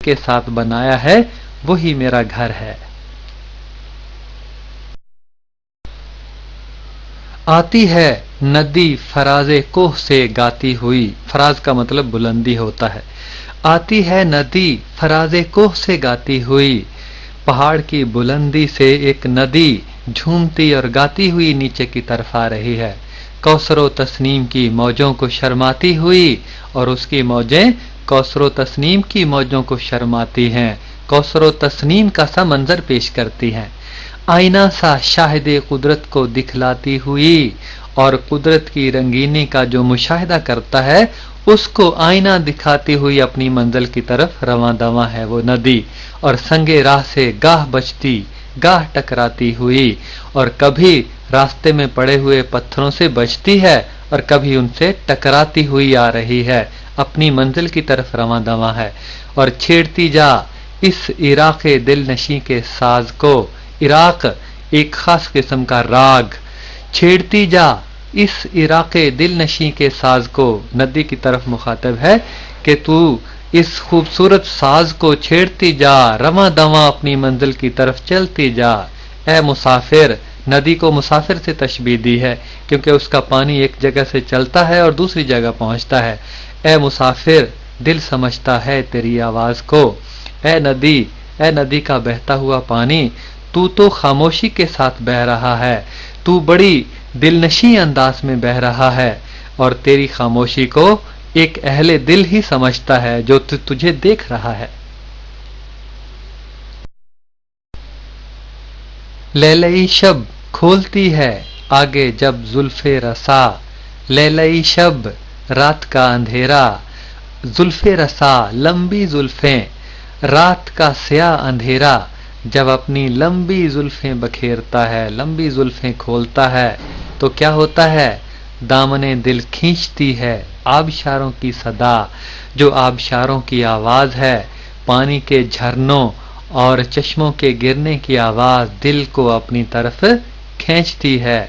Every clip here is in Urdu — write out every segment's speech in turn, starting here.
کے ساتھ بنایا ہے وہی میرا گھر ہے۔ آتی ہے ندی فراز کوہ سے گاتی ہوئی، فراز کا مطلب بلندی ہوتا ہے۔ آتی ہے ندی فراز کوہ سے گاتی ہوئی، پہاڑ کی بلندی سے ایک ندی جھومتی اور گاتی ہوئی نیچے کی طرف آ رہی ہے۔ کوثر و تسنیم کی موجوں کو شرماتی ہوئی، اور اس کی موجیں کوثر و تسنیم کی موجوں کو شرماتی ہیں، کوثر و تسنیم کا سا منظر پیش کرتی ہیں۔ آئینہ سا شاہد قدرت کو دکھلاتی ہوئی، اور قدرت کی رنگینی کا جو مشاہدہ کرتا ہے اس کو آئینہ دکھاتی ہوئی اپنی منزل کی طرف رواں دواں ہے وہ ندی، اور سنگے راہ سے گاہ بچتی گاہ ٹکراتی ہوئی، اور کبھی راستے میں پڑے ہوئے پتھروں سے بچتی ہے اور کبھی ان سے ٹکراتی ہوئی آ رہی ہے، اپنی منزل کی طرف رواں دواں ہے۔ اور چھیڑتی جا اس عراق دل نشیں کے ساز کو، عراق ایک خاص قسم کا راگ، چھیڑتی جا اس عراق دل نشیں کے ساز کو، ندی کی طرف مخاطب ہے کہ تو اس خوبصورت ساز کو چھیڑتی جا، رواں دواں اپنی منزل کی طرف چلتی جا۔ اے مسافر، ندی کو مسافر سے تشبیہ دی ہے کیونکہ اس کا پانی ایک جگہ سے چلتا ہے اور دوسری جگہ پہنچتا ہے۔ اے مسافر، دل سمجھتا ہے تیری آواز کو۔ اے ندی کا بہتا ہوا پانی، تو خاموشی کے ساتھ بہہ رہا ہے، تو بڑی دلنشیں انداز میں بہہ رہا ہے، اور تیری خاموشی کو ایک اہل دل ہی سمجھتا ہے جو تجھے دیکھ رہا ہے۔ لیلئی شب کھولتی ہے آگے جب زلف رسا، لیلئی شب رات کا اندھیرا، زلف رسا لمبی زلفیں، رات کا سیاہ اندھیرا جب اپنی لمبی زلفیں بکھیرتا ہے، لمبی زلفیں کھولتا ہے تو کیا ہوتا ہے؟ دامن دل کھینچتی ہے آبشاروں کی صدا، جو آبشاروں کی آواز ہے، پانی کے جھرنوں اور چشموں کے گرنے کی آواز دل کو اپنی طرف کھینچتی ہے۔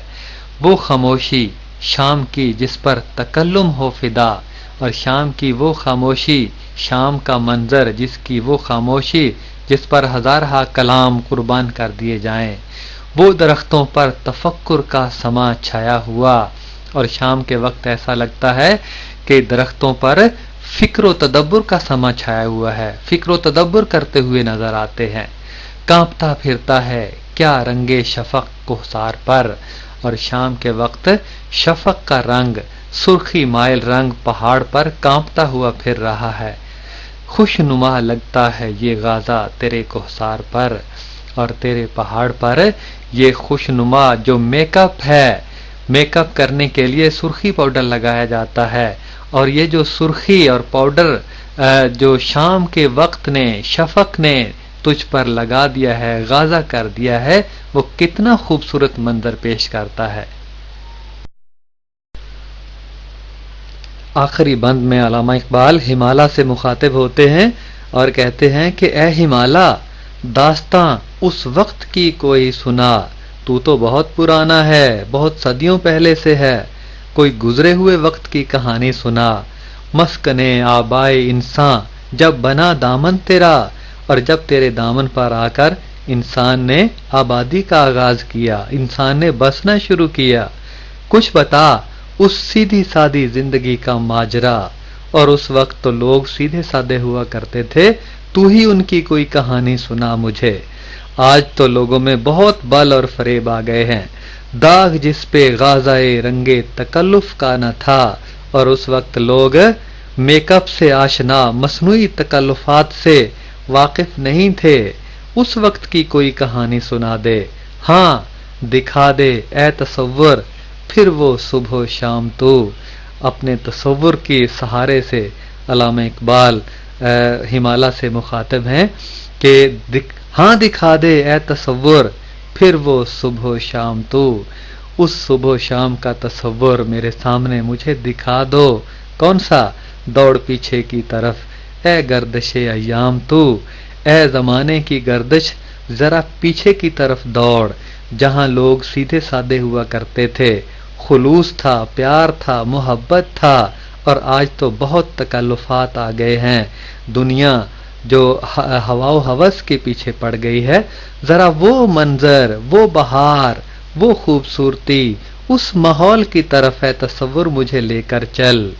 وہ خاموشی شام کی جس پر تکلم ہو فدا، اور شام کی وہ خاموشی، شام کا منظر جس کی وہ خاموشی جس پر ہزارہا کلام قربان کر دیے جائیں، وہ درختوں پر تفکر کا سما چھایا ہوا، اور شام کے وقت ایسا لگتا ہے کہ درختوں پر فکر و تدبر کا سما چھایا ہوا ہے، فکر و تدبر کرتے ہوئے نظر آتے ہیں۔ کانپتا پھرتا ہے کیا رنگ شفق کوہسار پر، اور شام کے وقت شفق کا رنگ، سرخی مائل رنگ پہاڑ پر کانپتا ہوا پھر رہا ہے۔ خوش نما لگتا ہے یہ غازہ تیرے کوہسار پر، اور تیرے پہاڑ پر یہ خوش نما جو میک اپ ہے، میک اپ کرنے کے لیے سرخی پاؤڈر لگایا جاتا ہے، اور یہ جو سرخی اور پاؤڈر جو شام کے وقت نے، شفق نے تجھ پر لگا دیا ہے، غازہ کر دیا ہے، وہ کتنا خوبصورت منظر پیش کرتا ہے۔ آخری بند میں علامہ اقبال ہمالہ سے مخاطب ہوتے ہیں اور کہتے ہیں کہ اے ہمالہ، داستاں اس وقت کی کوئی سنا، تو بہت پرانا ہے، بہت صدیوں پہلے سے ہے، کوئی گزرے ہوئے وقت کی کہانی سنا۔ مسکن آبائے انسان جب بنا دامن تیرا، اور جب تیرے دامن پر آ کر انسان نے آبادی کا آغاز کیا، انسان نے بسنا شروع کیا، کچھ بتا اس سیدھی سادی زندگی کا ماجرا، اور اس وقت تو لوگ سیدھے سادے ہوا کرتے تھے، تو ہی ان کی کوئی کہانی سنا مجھے۔ آج تو لوگوں میں بہت بل اور فریب آ گئے ہیں، داغ جس پہ غازۂ رنگے تکلف کا نہ تھا، اور اس وقت لوگ میک اپ سے آشنا، مصنوعی تکلفات سے واقف نہیں تھے۔ اس وقت کی کوئی کہانی سنا دے، ہاں دکھا دے اے تصور پھر وہ صبح و شام تو۔ اپنے تصور کے سہارے سے علامہ اقبال ہمالہ سے مخاطب ہیں کہ ہاں دکھا دے اے تصور پھر وہ صبح و شام تو، اس صبح و شام کا تصور میرے سامنے مجھے دکھا دو۔ کون سا؟ دوڑ پیچھے کی طرف اے گردش ایام تو، اے زمانے کی گردش ذرا پیچھے کی طرف دوڑ، جہاں لوگ سیدھے سادے ہوا کرتے تھے، خلوص تھا، پیار تھا، محبت تھا، اور آج تو بہت تکلفات آ گئے ہیں۔ دنیا جو ہوا و ہوس کے پیچھے پڑ گئی ہے، ذرا وہ منظر، وہ بہار، وہ خوبصورتی، اس ماحول کی طرف ہے تصور، مجھے لے کر چل۔